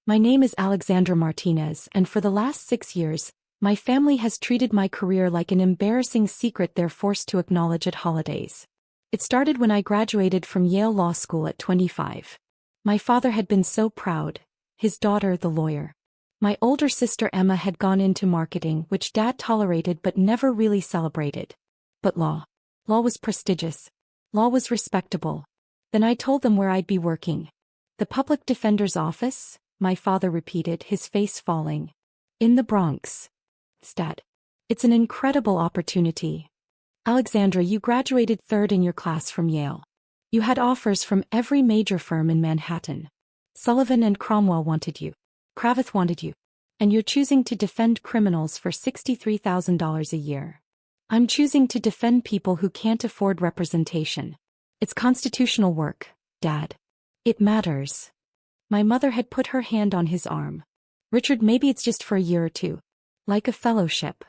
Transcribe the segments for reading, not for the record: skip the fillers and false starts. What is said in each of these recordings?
My name is Alexandra Martinez, and for the last 6 years, my family has treated my career like an embarrassing secret they're forced to acknowledge at holidays. It started when I graduated from Yale Law School at 25. My father had been so proud, his daughter the lawyer. My older sister Emma had gone into marketing, which Dad tolerated but never really celebrated. But law was prestigious. Law was respectable. Then I told them where I'd be working. The public defender's office, my father repeated, his face falling. In the Bronx. Dad. It's an incredible opportunity. Alexandra, you graduated third in your class from Yale. You had offers from every major firm in Manhattan. Sullivan and Cromwell wanted you. Cravath wanted you. And you're choosing to defend criminals for $63,000 a year. I'm choosing to defend people who can't afford representation. It's constitutional work, Dad. It matters. My mother had put her hand on his arm. Richard, maybe it's just for a year or two. Like a fellowship.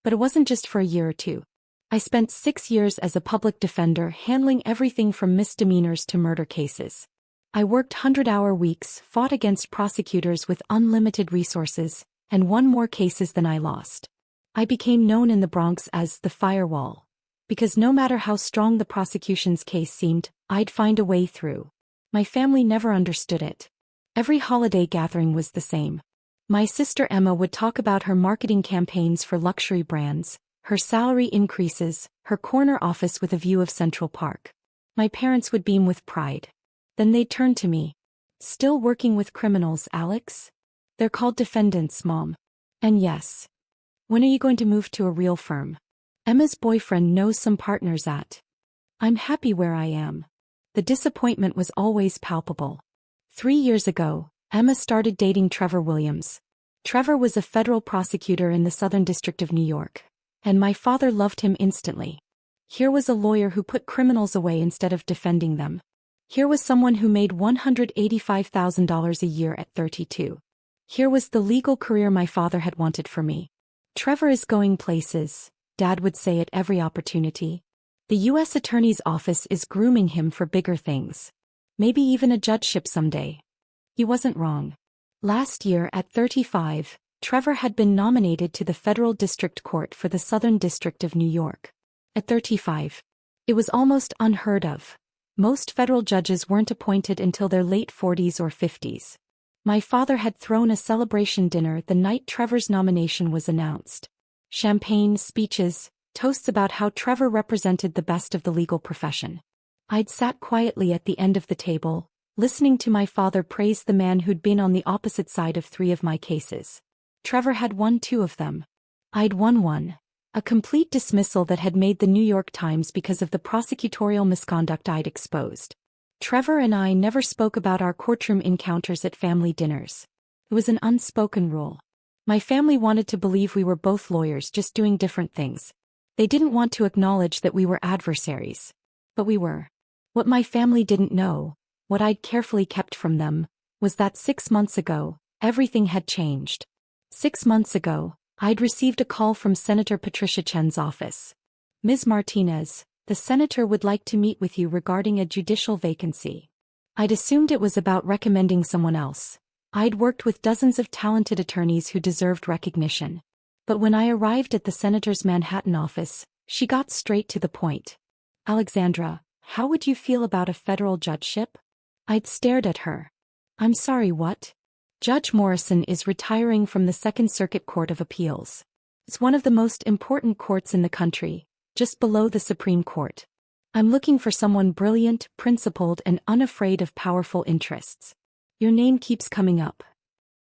But it wasn't just for a year or two. I spent 6 years as a public defender handling everything from misdemeanors to murder cases. I worked 100-hour weeks, fought against prosecutors with unlimited resources, and won more cases than I lost. I became known in the Bronx as the firewall, because no matter how strong the prosecution's case seemed, I'd find a way through. My family never understood it. Every holiday gathering was the same. My sister Emma would talk about her marketing campaigns for luxury brands, her salary increases, her corner office with a view of Central Park. My parents would beam with pride. Then they'd turn to me. Still working with criminals, Alex? They're called defendants, Mom. And yes. When are you going to move to a real firm? Emma's boyfriend knows some partners at. I'm happy where I am. The disappointment was always palpable. 3 years ago, Emma started dating Trevor Williams. Trevor was a federal prosecutor in the Southern District of New York. And my father loved him instantly. Here was a lawyer who put criminals away instead of defending them. Here was someone who made $185,000 a year at 32. Here was the legal career my father had wanted for me. Trevor is going places, Dad would say at every opportunity. The U.S. Attorney's Office is grooming him for bigger things. Maybe even a judgeship someday. He wasn't wrong. Last year, at 35, Trevor had been nominated to the Federal District Court for the Southern District of New York. At 35. It was almost unheard of. Most federal judges weren't appointed until their late 40s or 50s. My father had thrown a celebration dinner the night Trevor's nomination was announced. Champagne, speeches, toasts about how Trevor represented the best of the legal profession. I'd sat quietly at the end of the table, listening to my father praise the man who'd been on the opposite side of 3 of my cases. Trevor had won 2 of them. I'd won one. A complete dismissal that had made the New York Times because of the prosecutorial misconduct I'd exposed. Trevor and I never spoke about our courtroom encounters at family dinners. It was an unspoken rule. My family wanted to believe we were both lawyers just doing different things. They didn't want to acknowledge that we were adversaries. But we were. What my family didn't know, what I'd carefully kept from them, was that 6 months ago, everything had changed. 6 months ago, I'd received a call from Senator Patricia Chen's office. Ms. Martinez, the senator would like to meet with you regarding a judicial vacancy. I'd assumed it was about recommending someone else. I'd worked with dozens of talented attorneys who deserved recognition. But when I arrived at the senator's Manhattan office, she got straight to the point. Alexandra, how would you feel about a federal judgeship? I'd stared at her. I'm sorry, what? Judge Morrison is retiring from the Second Circuit Court of Appeals. It's one of the most important courts in the country, just below the Supreme Court. I'm looking for someone brilliant, principled, and unafraid of powerful interests. Your name keeps coming up.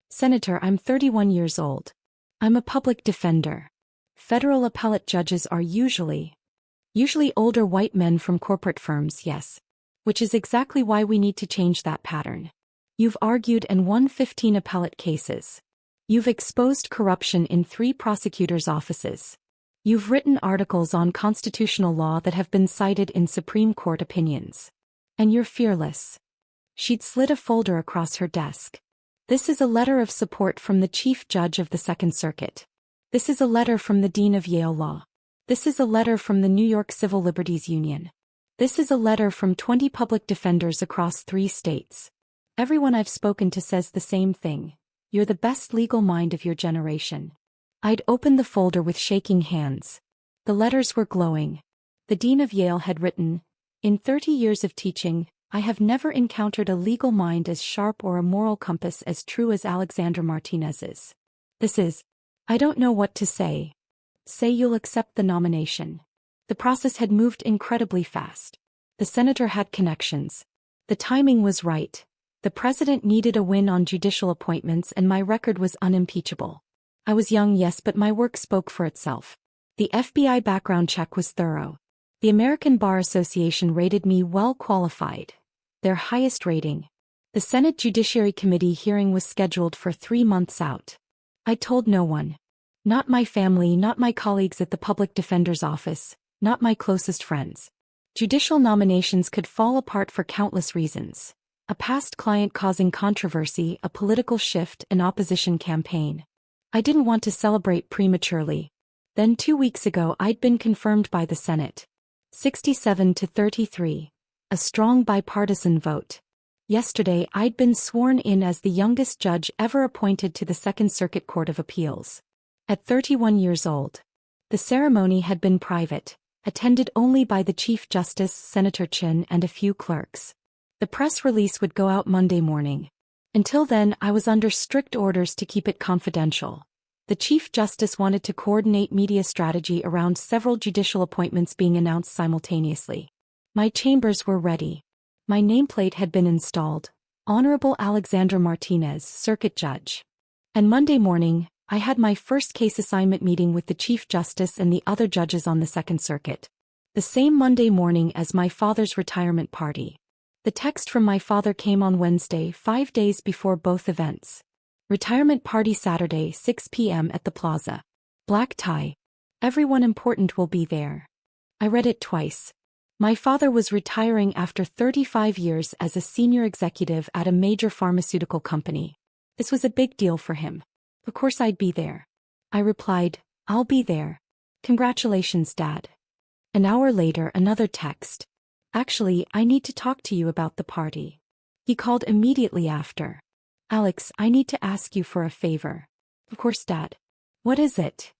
Senator, I'm 31 years old. I'm a public defender. Federal appellate judges are usually older white men from corporate firms, yes. Which is exactly why we need to change that pattern. You've argued and won 15 appellate cases. You've exposed corruption in 3 prosecutors' offices. You've written articles on constitutional law that have been cited in Supreme Court opinions. And you're fearless. She'd slid a folder across her desk. This is a letter of support from the Chief Judge of the Second Circuit. This is a letter from the Dean of Yale Law. This is a letter from the New York Civil Liberties Union. This is a letter from 20 public defenders across 3 states. Everyone I've spoken to says the same thing. You're the best legal mind of your generation. I'd opened the folder with shaking hands. The letters were glowing. The dean of Yale had written, "In 30 years of teaching, I have never encountered a legal mind as sharp or a moral compass as true as Alexander Martinez's. I don't know what to say. Say you'll accept the nomination." The process had moved incredibly fast. The senator had connections. The timing was right. The president needed a win on judicial appointments and my record was unimpeachable. I was young, yes, but my work spoke for itself. The FBI background check was thorough. The American Bar Association rated me well qualified, their highest rating. The Senate Judiciary Committee hearing was scheduled for 3 months out. I told no one. Not my family, not my colleagues at the public defender's office, not my closest friends. Judicial nominations could fall apart for countless reasons. A past client causing controversy, a political shift, an opposition campaign. I didn't want to celebrate prematurely. Then 2 weeks ago I'd been confirmed by the Senate. 67 to 33. A strong bipartisan vote. Yesterday I'd been sworn in as the youngest judge ever appointed to the Second Circuit Court of Appeals. At 31 years old. The ceremony had been private, attended only by the Chief Justice, Senator Chin, and a few clerks. The press release would go out Monday morning. Until then, I was under strict orders to keep it confidential. The Chief Justice wanted to coordinate media strategy around several judicial appointments being announced simultaneously. My chambers were ready. My nameplate had been installed. Honorable Alexander Martinez, Circuit Judge. And Monday morning, I had my first case assignment meeting with the Chief Justice and the other judges on the Second Circuit. The same Monday morning as my father's retirement party. The text from my father came on Wednesday, 5 days before both events. Retirement party Saturday, 6 p.m. at the plaza. Black tie. Everyone important will be there. I read it twice. My father was retiring after 35 years as a senior executive at a major pharmaceutical company. This was a big deal for him. Of course I'd be there. I replied, "I'll be there. Congratulations, Dad." An hour later, another text. "Actually, I need to talk to you about the party." He called immediately after. "Alex, I need to ask you for a favor." "Of course, Dad." "What is it?"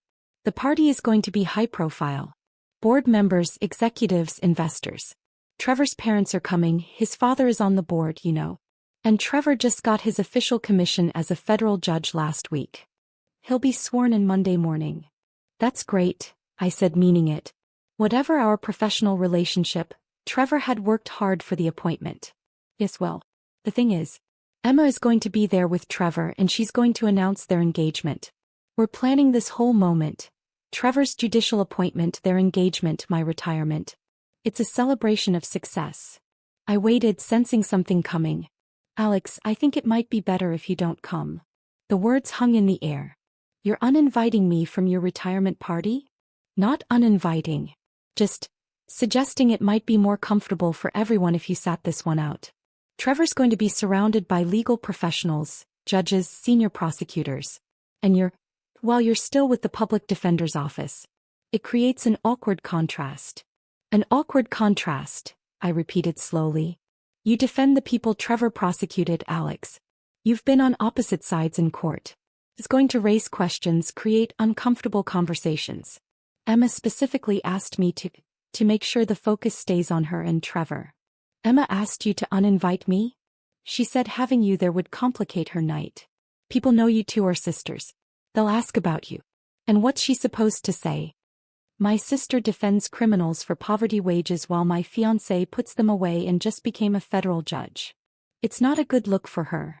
"The party is going to be high profile. Board members, executives, investors. Trevor's parents are coming, his father is on the board, you know. And Trevor just got his official commission as a federal judge last week. He'll be sworn in Monday morning." "That's great," I said, meaning it. Whatever our professional relationship, Trevor had worked hard for the appointment. "Yes, well, the thing is, Emma is going to be there with Trevor and she's going to announce their engagement. We're planning this whole moment. Trevor's judicial appointment, their engagement, my retirement. It's a celebration of success." I waited, sensing something coming. "Alex, I think it might be better if you don't come." The words hung in the air. "You're uninviting me from your retirement party?" "Not uninviting. Just suggesting it might be more comfortable for everyone if you sat this one out. Trevor's going to be surrounded by legal professionals, judges, senior prosecutors. And you're still with the public defender's office. It creates an awkward contrast." "An awkward contrast," I repeated slowly. "You defend the people Trevor prosecuted, Alex. You've been on opposite sides in court. It's going to raise questions, create uncomfortable conversations. Emma specifically asked me to make sure the focus stays on her and Trevor." "Emma asked you to uninvite me?" "She said having you there would complicate her night. People know you two are sisters. They'll ask about you." "And what's she supposed to say?" "My sister defends criminals for poverty wages while my fiancé puts them away and just became a federal judge. It's not a good look for her."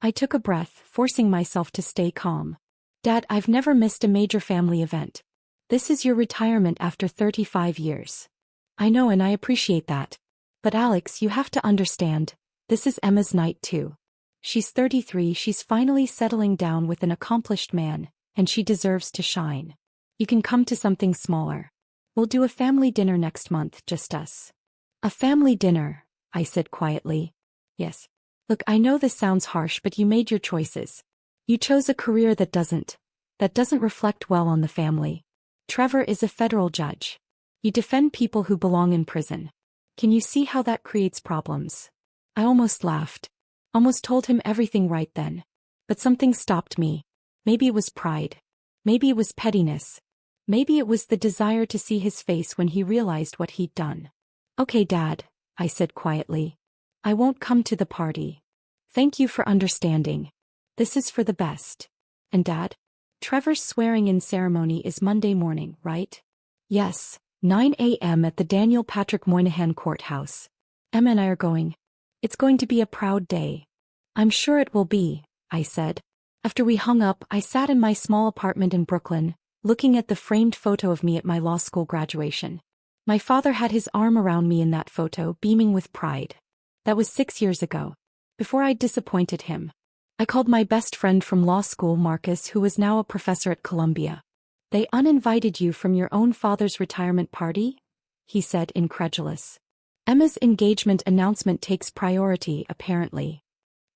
I took a breath, forcing myself to stay calm. "Dad, I've never missed a major family event. This is your retirement after 35 years. I know and I appreciate that. But Alex, you have to understand, this is Emma's night too. She's 33, she's finally settling down with an accomplished man, and she deserves to shine. You can come to something smaller. We'll do a family dinner next month, just us." "A family dinner," I said quietly. "Yes. Look, I know this sounds harsh, but you made your choices. You chose a career that doesn't reflect well on the family. Trevor is a federal judge. You defend people who belong in prison. Can you see how that creates problems?" I almost laughed. Almost told him everything right then. But something stopped me. Maybe it was pride. Maybe it was pettiness. Maybe it was the desire to see his face when he realized what he'd done. "Okay, Dad," I said quietly. "I won't come to the party. Thank you for understanding. This is for the best." "And Dad? Trevor's swearing-in ceremony is Monday morning, right?" "Yes, 9 a.m. at the Daniel Patrick Moynihan Courthouse. Emma and I are going. It's going to be a proud day." "I'm sure it will be," I said. After we hung up, I sat in my small apartment in Brooklyn, looking at the framed photo of me at my law school graduation. My father had his arm around me in that photo, beaming with pride. That was 6 years ago. Before I'd disappointed him. I called my best friend from law school, Marcus, who was now a professor at Columbia. "They uninvited you from your own father's retirement party?" he said, incredulous. "Emma's engagement announcement takes priority, apparently."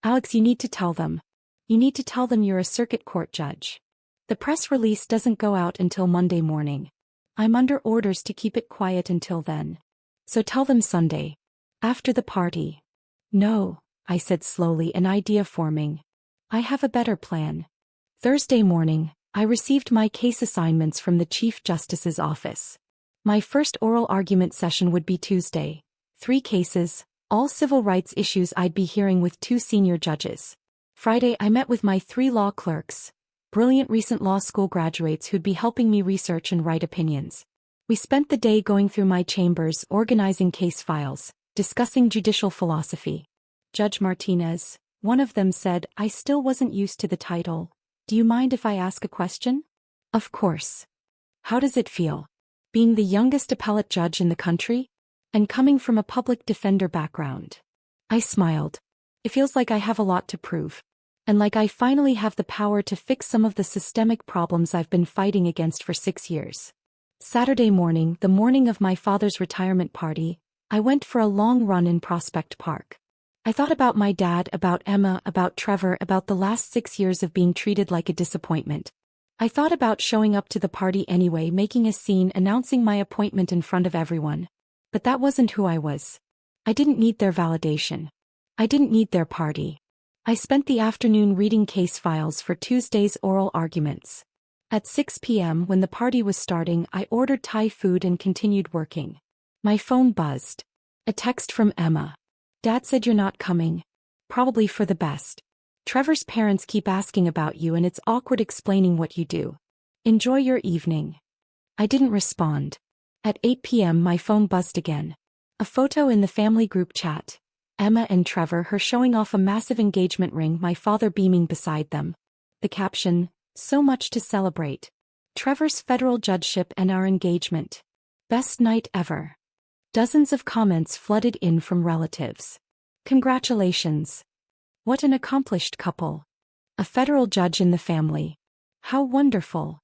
"Alex, you need to tell them. You need to tell them you're a circuit court judge. The press release doesn't go out until Monday morning. I'm under orders to keep it quiet until then. So tell them Sunday. After the party." "No," I said slowly, an idea forming. "I have a better plan." Thursday morning, I received my case assignments from the Chief Justice's office. My first oral argument session would be Tuesday. 3 cases, all civil rights issues I'd be hearing with 2 senior judges. Friday, I met with my 3 law clerks, brilliant recent law school graduates who'd be helping me research and write opinions. We spent the day going through my chambers, organizing case files, discussing judicial philosophy. "Judge Martinez," one of them said, I still wasn't used to the title. "Do you mind if I ask a question?" "Of course." "How does it feel? Being the youngest appellate judge in the country? And coming from a public defender background?" I smiled. "It feels like I have a lot to prove. And like I finally have the power to fix some of the systemic problems I've been fighting against for 6 years." Saturday morning, the morning of my father's retirement party, I went for a long run in Prospect Park. I thought about my dad, about Emma, about Trevor, about the last 6 years of being treated like a disappointment. I thought about showing up to the party anyway, making a scene, announcing my appointment in front of everyone. But that wasn't who I was. I didn't need their validation. I didn't need their party. I spent the afternoon reading case files for Tuesday's oral arguments. At 6 p.m. when the party was starting, I ordered Thai food and continued working. My phone buzzed. A text from Emma. "Dad said you're not coming. Probably for the best. Trevor's parents keep asking about you and it's awkward explaining what you do. Enjoy your evening." I didn't respond. At 8 p.m. my phone buzzed again. A photo in the family group chat. Emma and Trevor, her showing off a massive engagement ring, my father beaming beside them. The caption, "So much to celebrate. Trevor's federal judgeship and our engagement. Best night ever." Dozens of comments flooded in from relatives. "Congratulations. What an accomplished couple. A federal judge in the family. How wonderful."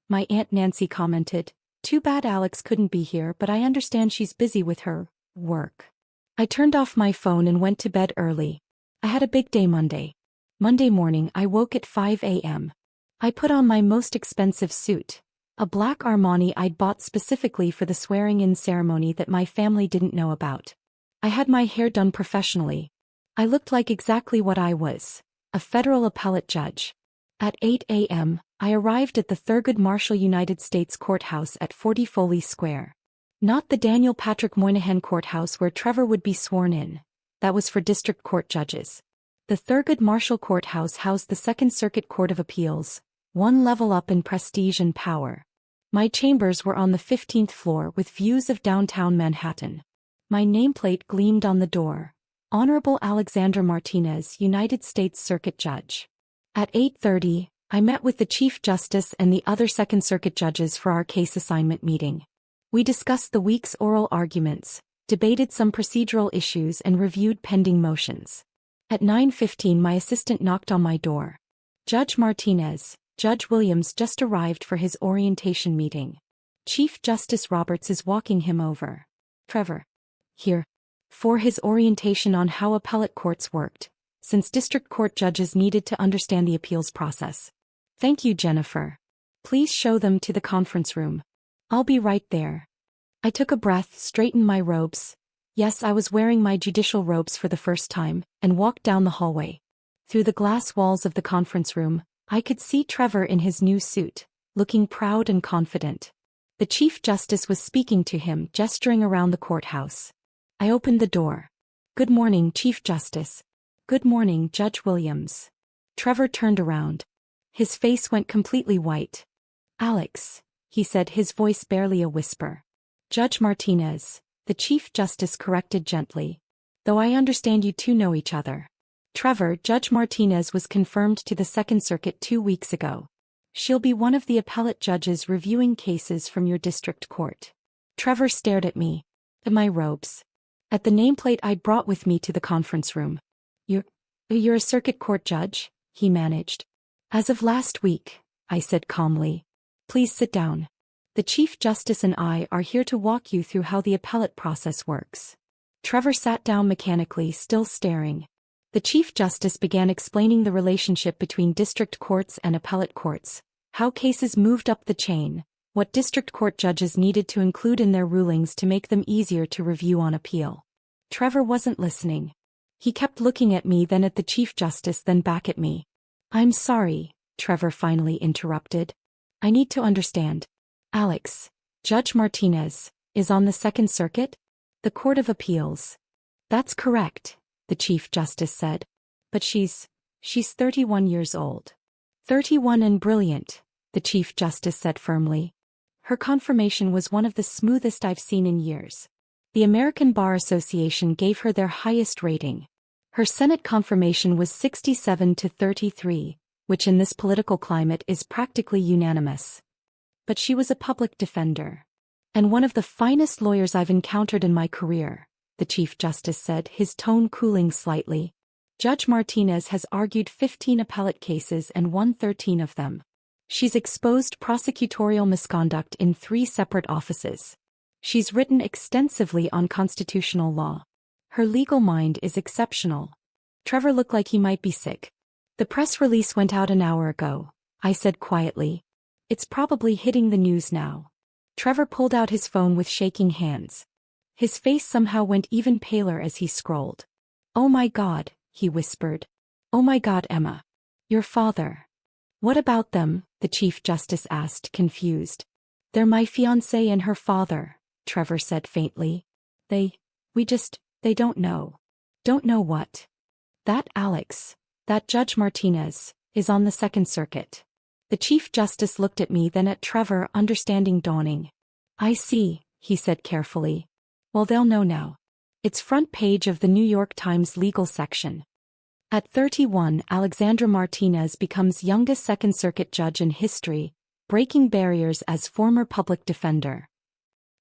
My Aunt Nancy commented, "Too bad Alex couldn't be here, but I understand she's busy with her work." I turned off my phone and went to bed early. I had a big day Monday. Monday morning I woke at 5 a.m. I put on my most expensive suit, a black Armani I'd bought specifically for the swearing-in ceremony that my family didn't know about. I had my hair done professionally. I looked like exactly what I was, a federal appellate judge. At 8 a.m., I arrived at the Thurgood Marshall United States Courthouse at 40 Foley Square. Not the Daniel Patrick Moynihan Courthouse where Trevor would be sworn in. That was for district court judges. The Thurgood Marshall Courthouse housed the Second Circuit Court of Appeals, one level up in prestige and power. My chambers were on the 15th floor with views of downtown Manhattan. My nameplate gleamed on the door. Honorable Alexander Martinez, United States Circuit Judge. At 8:30, I met with the Chief Justice and the other Second Circuit judges for our case assignment meeting. We discussed the week's oral arguments, debated some procedural issues and reviewed pending motions. At 9:15 my assistant knocked on my door. "Judge Martinez, Judge Williams just arrived for his orientation meeting. Chief Justice Roberts is walking him over." "Trevor." "Here. For his orientation on how appellate courts worked, since district court judges needed to understand the appeals process." "Thank you, Jennifer. Please show them to the conference room. I'll be right there." I took a breath, straightened my robes. Yes, I was wearing my judicial robes for the first time, and walked down the hallway. Through the glass walls of the conference room, I could see Trevor in his new suit, looking proud and confident. The Chief Justice was speaking to him, gesturing around the courthouse. I opened the door. "Good morning, Chief Justice." "Good morning, Judge Williams." Trevor turned around. His face went completely white. "Alex," he said, his voice barely a whisper. "Judge Martinez," the Chief Justice corrected gently. "Though I understand you two know each other." "Trevor, Judge Martinez was confirmed to the Second Circuit 2 weeks ago. She'll be one of the appellate judges reviewing cases from your district court." Trevor stared at me, at my robes, at the nameplate I'd brought with me to the conference room. You're a circuit court judge?" he managed. "As of last week," I said calmly. "Please sit down. The Chief Justice and I are here to walk you through how the appellate process works." Trevor sat down mechanically, still staring. The Chief Justice began explaining the relationship between district courts and appellate courts, how cases moved up the chain, what district court judges needed to include in their rulings to make them easier to review on appeal. Trevor wasn't listening. He kept looking at me, then at the Chief Justice, then back at me. "I'm sorry," Trevor finally interrupted. "I need to understand. Alex, Judge Martinez, is on the Second Circuit? The Court of Appeals?" "That's correct," the Chief Justice said. "But she's 31 years old." "31 and brilliant," the Chief Justice said firmly. "Her confirmation was one of the smoothest I've seen in years. The American Bar Association gave her their highest rating. Her Senate confirmation was 67-33, which in this political climate is practically unanimous. But she was a public defender. And one of the finest lawyers I've encountered in my career," the Chief Justice said, his tone cooling slightly. "Judge Martinez has argued 15 appellate cases and won 13 of them. She's exposed prosecutorial misconduct in 3 separate offices. She's written extensively on constitutional law. Her legal mind is exceptional." Trevor looked like he might be sick. "The press release went out an hour ago," I said quietly. "It's probably hitting the news now." Trevor pulled out his phone with shaking hands. His face somehow went even paler as he scrolled. "Oh my God," he whispered. "Oh my God, Emma. Your father." "What about them?" the Chief Justice asked, confused. "They're my fiancé and her father," Trevor said faintly. They don't know." "Don't know what?" "That Alex, that Judge Martinez, is on the Second Circuit." The Chief Justice looked at me, then at Trevor, understanding dawning. "I see," he said carefully. "Well, they'll know now. It's front page of the New York Times legal section. At 31, Alexandra Martinez becomes youngest Second Circuit judge in history, breaking barriers as former public defender."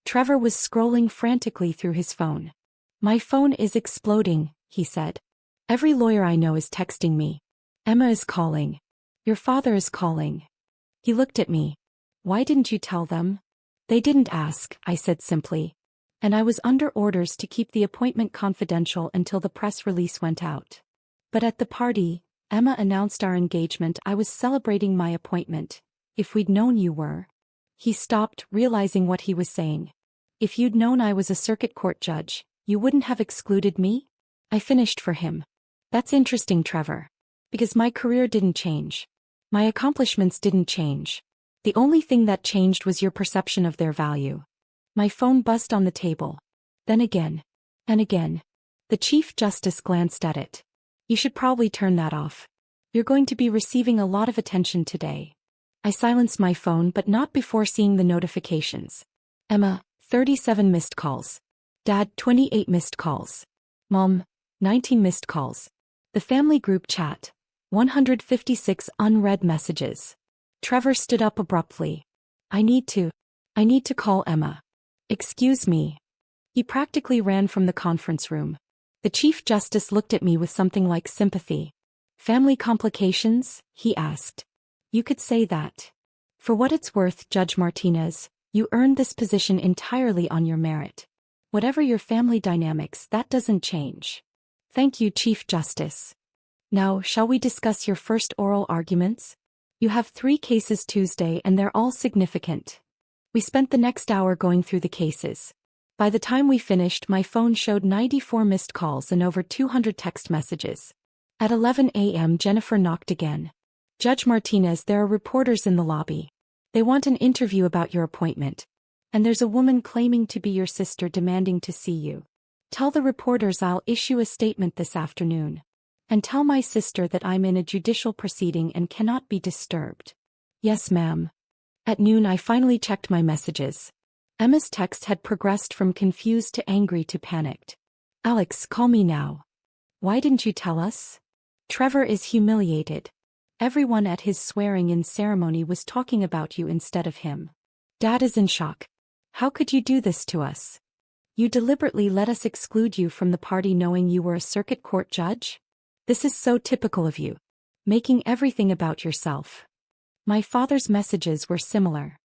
Trevor was scrolling frantically through his phone. "My phone is exploding," he said. "Every lawyer I know is texting me. Emma is calling. Your father is calling." He looked at me. "Why didn't you tell them?" "They didn't ask," I said simply. "And I was under orders to keep the appointment confidential until the press release went out. But at the party, Emma announced our engagement. I was celebrating my appointment. If we'd known you were..." He stopped, realizing what he was saying. "If you'd known I was a circuit court judge, you wouldn't have excluded me?" I finished for him. "That's interesting, Trevor. Because my career didn't change. My accomplishments didn't change. The only thing that changed was your perception of their value." My phone buzzed on the table. Then again. And again. The Chief Justice glanced at it. "You should probably turn that off. You're going to be receiving a lot of attention today." I silenced my phone, but not before seeing the notifications. Emma, 37 missed calls. Dad, 28 missed calls. Mom, 19 missed calls. The family group chat, 156 unread messages. Trevor stood up abruptly. I need to call Emma." "Excuse me." He practically ran from the conference room. The Chief Justice looked at me with something like sympathy. "Family complications?" he asked. "You could say that. For what it's worth, Judge Martinez, you earned this position entirely on your merit. Whatever your family dynamics, that doesn't change." "Thank you, Chief Justice. Now, shall we discuss your first oral arguments? You have 3 cases Tuesday and they're all significant." We spent the next hour going through the cases. By the time we finished, my phone showed 94 missed calls and over 200 text messages. At 11 a.m., Jennifer knocked again. Judge Martinez, there are reporters in the lobby. They want an interview about your appointment. And there's a woman claiming to be your sister demanding to see you. Tell the reporters I'll issue a statement this afternoon. And tell my sister that I'm in a judicial proceeding and cannot be disturbed. Yes, ma'am. At noon, I finally checked my messages. Emma's text had progressed from confused to angry to panicked. Alex, call me now. Why didn't you tell us? Trevor is humiliated. Everyone at his swearing-in ceremony was talking about you instead of him. Dad is in shock. How could you do this to us? You deliberately let us exclude you from the party knowing you were a circuit court judge? This is so typical of you. Making everything about yourself. My father's messages were similar.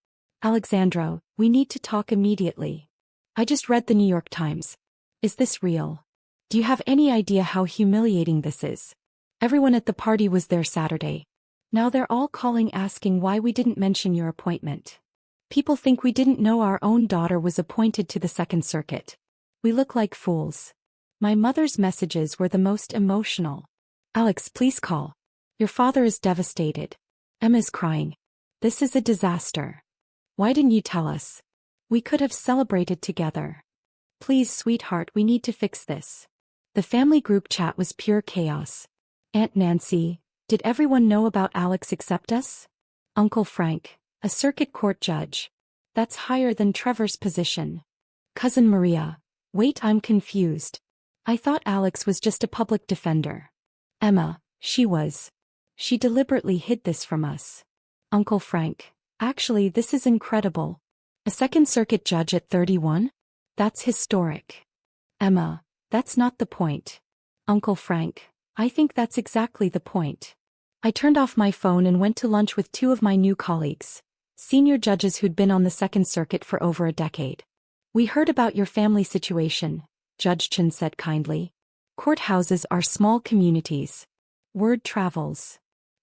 Alexandro, we need to talk immediately. I just read the New York Times. Is this real? Do you have any idea how humiliating this is? Everyone at the party was there Saturday. Now they're all calling asking why we didn't mention your appointment. People think we didn't know our own daughter was appointed to the Second Circuit. We look like fools. My mother's messages were the most emotional. Alex, please call. Your father is devastated. Emma's crying. This is a disaster. Why didn't you tell us? We could have celebrated together. Please, sweetheart, we need to fix this. The family group chat was pure chaos. Aunt Nancy, did everyone know about Alex except us? Uncle Frank, a circuit court judge. That's higher than Trevor's position. Cousin Maria, wait, I'm confused. I thought Alex was just a public defender. Emma, she was. She deliberately hid this from us. Uncle Frank, actually, this is incredible. A Second Circuit judge at 31? That's historic. Emma, that's not the point. Uncle Frank, I think that's exactly the point. I turned off my phone and went to lunch with two of my new colleagues, senior judges who'd been on the Second Circuit for over a decade. We heard about your family situation, Judge Chen said kindly. Courthouses are small communities. Word travels.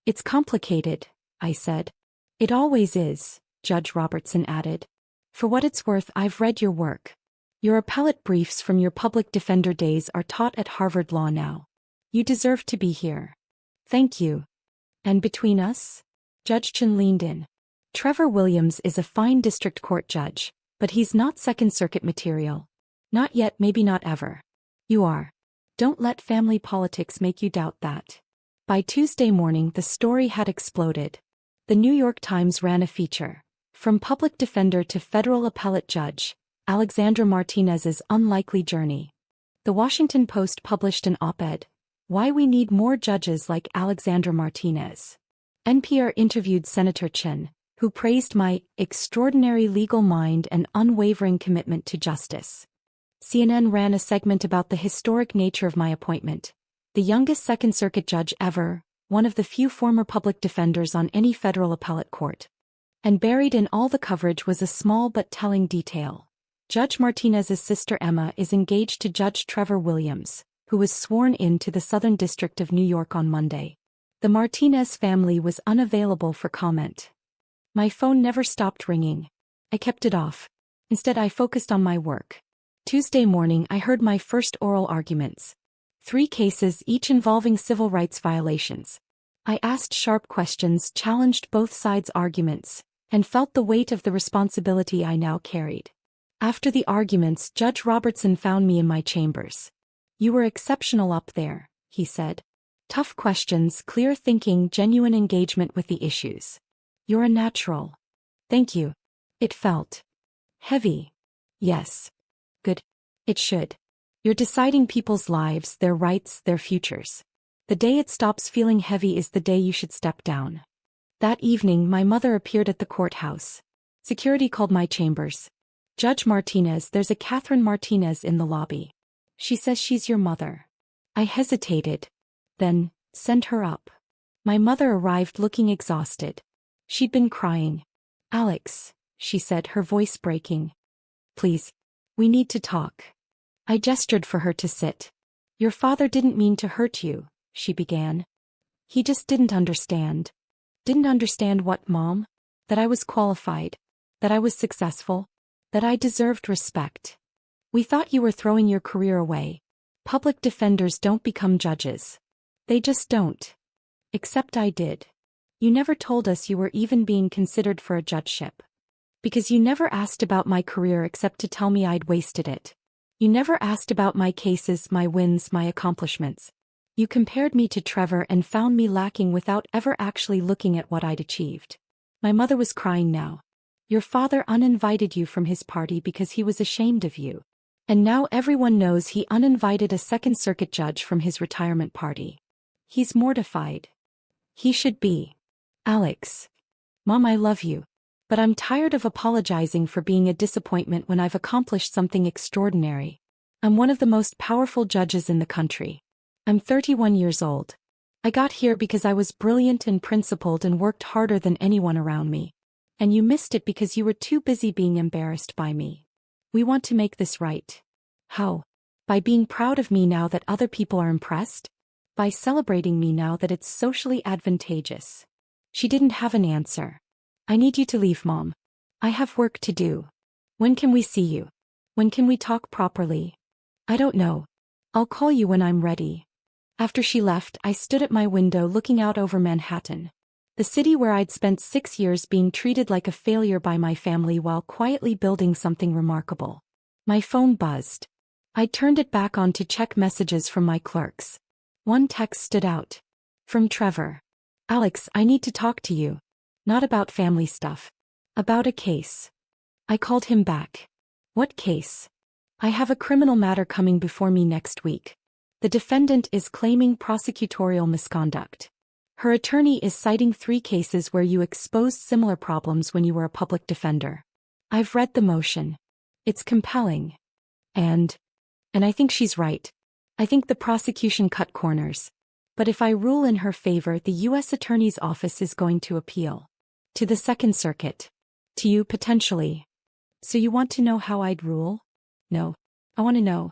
It's complicated, I said. It always is, Judge Robertson added. For what it's worth, I've read your work. Your appellate briefs from your public defender days are taught at Harvard Law now. You deserve to be here. Thank you. And between us? Judge Chen leaned in. Trevor Williams is a fine district court judge, but he's not Second Circuit material. Not yet, maybe not ever. You are. Don't let family politics make you doubt that. By Tuesday morning, the story had exploded. The New York Times ran a feature. From public defender to federal appellate judge, Alexandra Martinez's unlikely journey. The Washington Post published an op-ed, Why We Need More Judges Like Alexandra Martinez. NPR interviewed Senator Chen, who praised my extraordinary legal mind and unwavering commitment to justice. CNN ran a segment about the historic nature of my appointment. The youngest Second Circuit judge ever, one of the few former public defenders on any federal appellate court. And buried in all the coverage was a small but telling detail. Judge Martinez's sister Emma is engaged to Judge Trevor Williams, who was sworn in to the Southern District of New York on Monday. The Martinez family was unavailable for comment. My phone never stopped ringing. I kept it off. Instead, I focused on my work. Tuesday morning, I heard my first oral arguments. 3 cases, each involving civil rights violations. I asked sharp questions, challenged both sides' arguments, and felt the weight of the responsibility I now carried. After the arguments, Judge Robertson found me in my chambers. You were exceptional up there, he said. Tough questions, clear thinking, genuine engagement with the issues. You're a natural. Thank you. It felt heavy. Yes. Good. It should. You're deciding people's lives, their rights, their futures. The day it stops feeling heavy is the day you should step down. That evening, my mother appeared at the courthouse. Security called my chambers. Judge Martinez, there's a Catherine Martinez in the lobby. She says she's your mother. I hesitated. Then, send her up. My mother arrived looking exhausted. She'd been crying. Alex, she said, her voice breaking. Please. We need to talk. I gestured for her to sit. Your father didn't mean to hurt you, she began. He just didn't understand. Didn't understand what, Mom? That I was qualified. That I was successful. That I deserved respect. We thought you were throwing your career away. Public defenders don't become judges. They just don't. Except I did. You never told us you were even being considered for a judgeship. Because you never asked about my career except to tell me I'd wasted it. You never asked about my cases, my wins, my accomplishments. You compared me to Trevor and found me lacking without ever actually looking at what I'd achieved. My mother was crying now. Your father uninvited you from his party because he was ashamed of you. And now everyone knows he uninvited a Second Circuit judge from his retirement party. He's mortified. He should be. Alex. Mom, I love you. But I'm tired of apologizing for being a disappointment when I've accomplished something extraordinary. I'm one of the most powerful judges in the country. I'm 31 years old. I got here because I was brilliant and principled and worked harder than anyone around me. And you missed it because you were too busy being embarrassed by me. We want to make this right. How? By being proud of me now that other people are impressed? By celebrating me now that it's socially advantageous. She didn't have an answer. I need you to leave, Mom. I have work to do. When can we see you? When can we talk properly? I don't know. I'll call you when I'm ready. After she left, I stood at my window looking out over Manhattan. The city where I'd spent 6 years being treated like a failure by my family while quietly building something remarkable. My phone buzzed. I turned it back on to check messages from my clerks. One text stood out. From Trevor. Alex, I need to talk to you. Not about family stuff. About a case. I called him back. What case? I have a criminal matter coming before me next week. The defendant is claiming prosecutorial misconduct. Her attorney is citing 3 cases where you exposed similar problems when you were a public defender. I've read the motion. It's compelling. And I think she's right. I think the prosecution cut corners. But if I rule in her favor, the U.S. Attorney's Office is going to appeal. To the Second Circuit. To you, potentially. So you want to know how I'd rule? No. I want to know.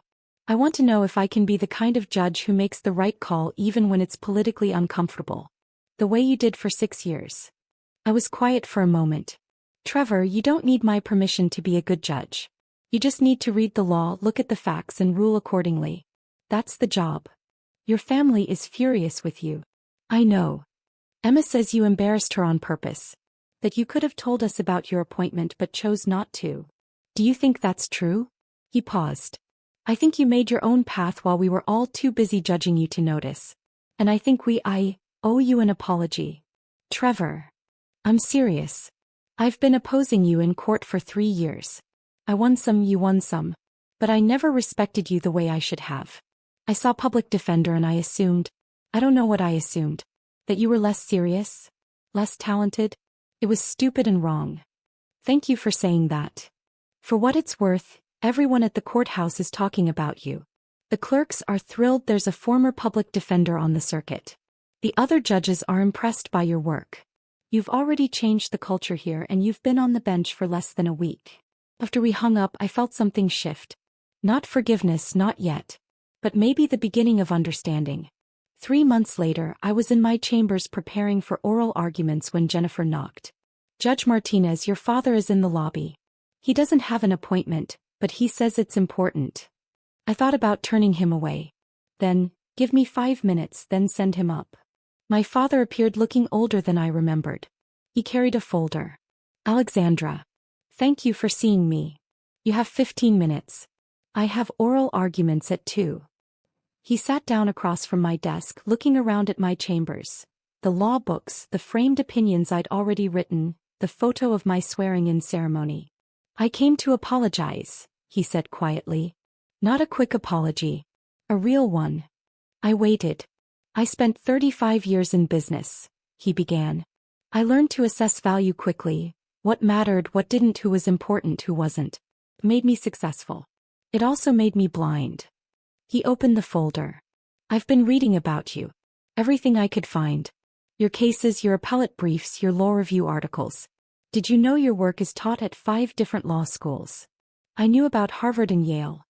I want to know if I can be the kind of judge who makes the right call even when it's politically uncomfortable. The way you did for 6 years. I was quiet for a moment. Trevor, you don't need my permission to be a good judge. You just need to read the law, look at the facts, and rule accordingly. That's the job. Your family is furious with you. I know. Emma says you embarrassed her on purpose. That you could have told us about your appointment but chose not to. Do you think that's true? He paused. I think you made your own path while we were all too busy judging you to notice. And I think I owe you an apology. Trevor. I'm serious. I've been opposing you in court for 3 years. I won some, you won some. But I never respected you the way I should have. I saw public defender and I assumed, I don't know what I assumed, that you were less serious, less talented. It was stupid and wrong. Thank you for saying that. For what it's worth, everyone at the courthouse is talking about you. The clerks are thrilled there's a former public defender on the circuit. The other judges are impressed by your work. You've already changed the culture here and you've been on the bench for less than a week. After we hung up, I felt something shift. Not forgiveness, not yet. But maybe the beginning of understanding. 3 months later, I was in my chambers preparing for oral arguments when Jennifer knocked. Judge Martinez, your father is in the lobby. He doesn't have an appointment, but he says it's important. I thought about turning him away. Then, give me 5 minutes, then send him up. My father appeared looking older than I remembered. He carried a folder. Alexandra. Thank you for seeing me. You have 15 minutes. I have oral arguments at 2. He sat down across from my desk, looking around at my chambers. The law books, the framed opinions I'd already written, the photo of my swearing-in ceremony. I came to apologize, he said quietly. Not a quick apology. A real one. I waited. I spent 35 years in business, he began. I learned to assess value quickly. What mattered, what didn't, who was important, who wasn't. It made me successful. It also made me blind. He opened the folder. I've been reading about you. Everything I could find. Your cases, your appellate briefs, your law review articles. Did you know your work is taught at 5 different law schools? I knew about Harvard and Yale.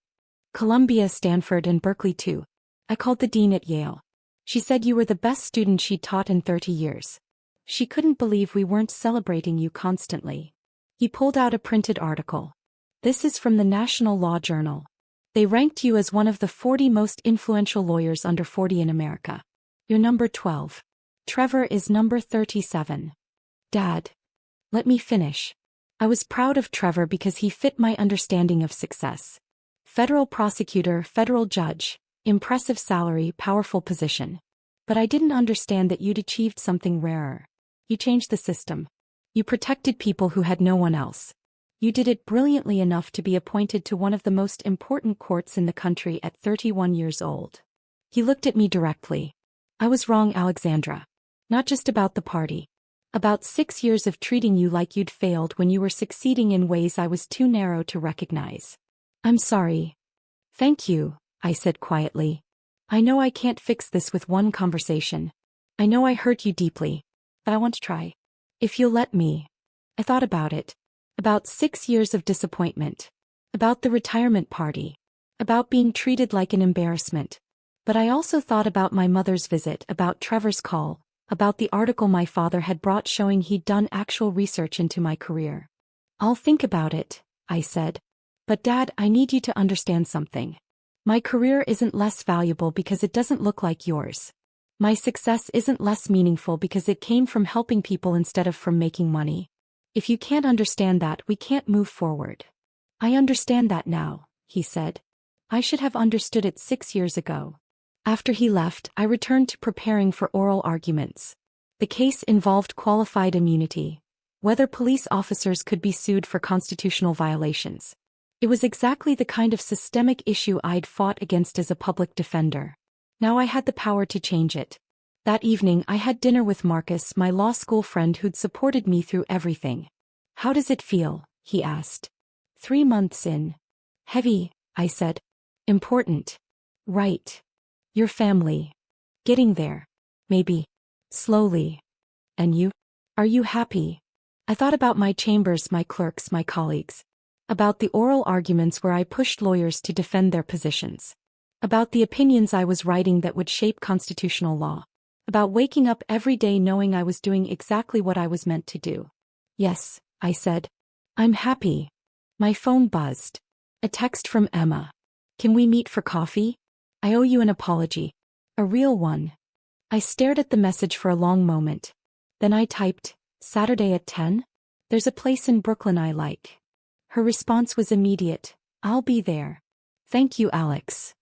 Columbia, Stanford, and Berkeley too. I called the dean at Yale. She said you were the best student she'd taught in 30 years. She couldn't believe we weren't celebrating you constantly. He pulled out a printed article. This is from the National Law Journal. They ranked you as one of the 40 most influential lawyers under 40 in America. You're number 12. Trevor is number 37. Dad. Let me finish. I was proud of Trevor because he fit my understanding of success. Federal prosecutor, federal judge, impressive salary, powerful position. But I didn't understand that you'd achieved something rarer. You changed the system. You protected people who had no one else. You did it brilliantly enough to be appointed to one of the most important courts in the country at 31 years old. He looked at me directly. I was wrong, Alexandra. Not just about the party. About 6 years of treating you like you'd failed when you were succeeding in ways I was too narrow to recognize. I'm sorry. Thank you, I said quietly. I know I can't fix this with one conversation. I know I hurt you deeply. But I want to try. If you'll let me. I thought about it. About 6 years of disappointment. About the retirement party. About being treated like an embarrassment. But I also thought about my mother's visit, about Trevor's call, about the article my father had brought showing he'd done actual research into my career. I'll think about it, I said. But Dad, I need you to understand something. My career isn't less valuable because it doesn't look like yours. My success isn't less meaningful because it came from helping people instead of from making money. If you can't understand that, we can't move forward. I understand that now, he said. I should have understood it 6 years ago. After he left, I returned to preparing for oral arguments. The case involved qualified immunity, whether police officers could be sued for constitutional violations. It was exactly the kind of systemic issue I'd fought against as a public defender. Now I had the power to change it. That evening I had dinner with Marcus, my law school friend who'd supported me through everything. How does it feel? He asked. 3 months in. Heavy, I said. Important. Right. Your family. Getting there. Maybe. Slowly. And you? Are you happy? I thought about my chambers, my clerks, my colleagues. About the oral arguments where I pushed lawyers to defend their positions. About the opinions I was writing that would shape constitutional law. About waking up every day knowing I was doing exactly what I was meant to do. Yes, I said. I'm happy. My phone buzzed. A text from Emma. Can we meet for coffee? I owe you an apology. A real one. I stared at the message for a long moment. Then I typed, Saturday at 10? There's a place in Brooklyn I like. Her response was immediate. I'll be there. Thank you, Alex.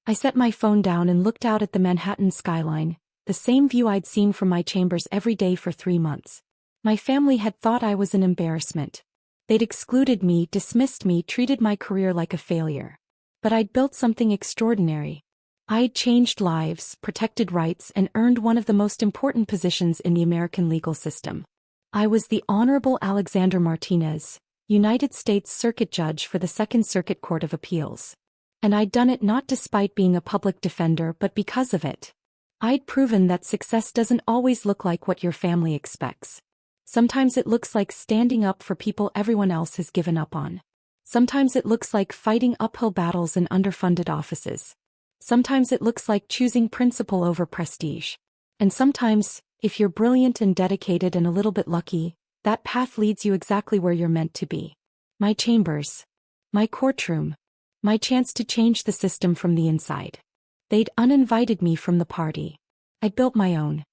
I set my phone down and looked out at the Manhattan skyline, the same view I'd seen from my chambers every day for 3 months. My family had thought I was an embarrassment. They'd excluded me, dismissed me, treated my career like a failure. But I'd built something extraordinary. I'd changed lives, protected rights, and earned one of the most important positions in the American legal system. I was the Honorable Alexander Martinez, United States Circuit Judge for the Second Circuit Court of Appeals. And I'd done it not despite being a public defender but because of it. I'd proven that success doesn't always look like what your family expects. Sometimes it looks like standing up for people everyone else has given up on. Sometimes it looks like fighting uphill battles in underfunded offices. Sometimes it looks like choosing principle over prestige. And sometimes, if you're brilliant and dedicated and a little bit lucky, that path leads you exactly where you're meant to be. My chambers. My courtroom. My chance to change the system from the inside. They'd uninvited me from the party. I built my own.